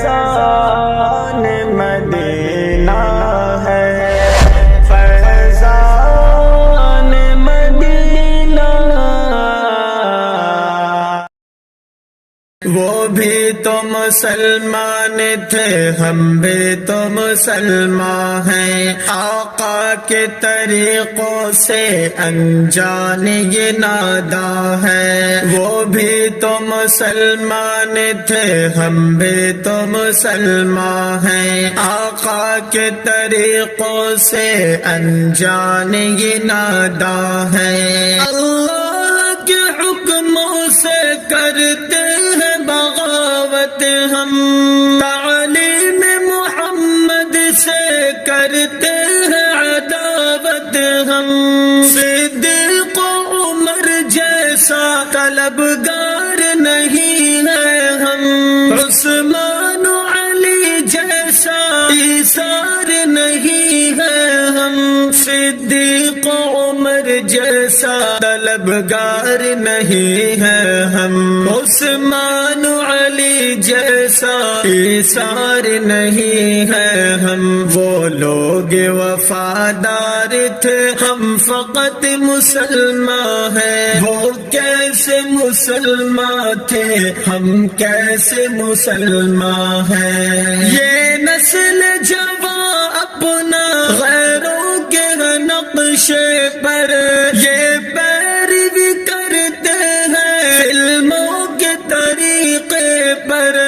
فیضان مدینہ ہے، فیضان مدینہ۔ وہ بھی تو مسلمان تھے، ہم بھی تو مسلمان ہیں، آقا کے طریقوں سے انجان یہ نادا ہے۔ وہ بھی تو مسلمان تھے، ہم بھی تو مسلمان ہیں، آقا کے طریقوں سے انجان یہ نادا ہے۔ اللہ کے حکموں سے کرتے ہیں بغاوت ہم، تعلیم محمد سے کرتے ہیں عداوت ہم، صدیق و عمر جیسا طلبگار نہیں ہے ہم، عثمان و علی جیسا ایثار نہیں ہے ہم، صدیق و عمر جیسا طلبگار نہیں ہے ہم، عثمان و علی جیسا ایثار نہیں ہے ہم۔ وہ لوگ وفادار تھے، ہم فقط مسلمان ہیں، وہ کیسے مسلمان تھے، ہم کیسے مسلمان ہیں۔ یہ نسل جوان اپنا غیروں کے نقشے پر یہ پیروی کرتے ہیں، فلموں کے طریقے پر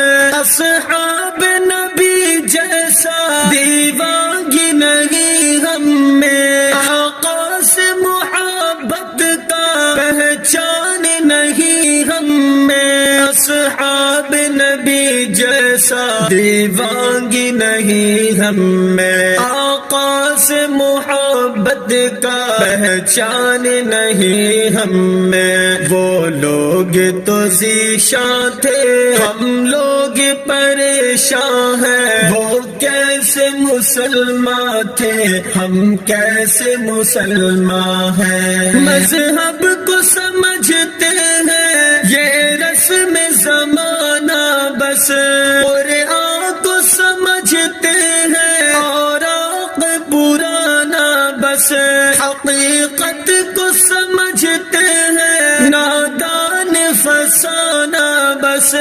اصحاب نبی جیسا دیوانگی نہیں ہم میں، آقا سے محبت کا پہچان نہیں ہم میں، اصحاب نبی جیسا دیوانگی نہیں ہم میں، آقا سے محبت کا پہچان نہیں ہم میں۔ وہ لوگ تو ذیشان تھے، ہم لوگ پریشان ہیں، وہ کیسے مسلمان تھے، ہم کیسے مسلمان ہیں۔ مذہب کو سمجھتے ہیں یہ رسم زمانہ بس، قرآن کو سمجھتے ہیں اوراق پرانا بس، حقیقت کو سمجھتے ہیں نادان فسانہ بس،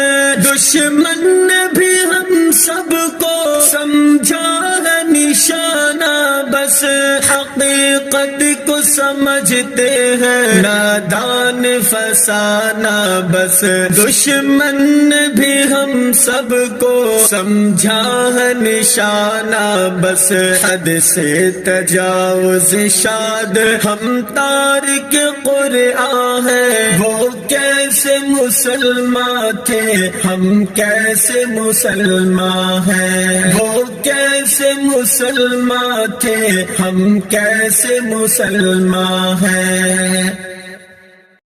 دشمن نے بھی ہم سب کو سمجھا ہے نشانہ بس، حقیقت کو سمجھتے ہیں نادان فسانہ بس، دشمن نے بھی ہم سب کو سمجھا ہے نشانہ بس، حد سے تجاوز شاد ہم تارک قرآن ہیں، وہ کیسے مسلمان تھے، ہم کیسے مسلمان ہیں، وہ کیسے مسلمان تھے، ہم کیسے مسلمان ہیں۔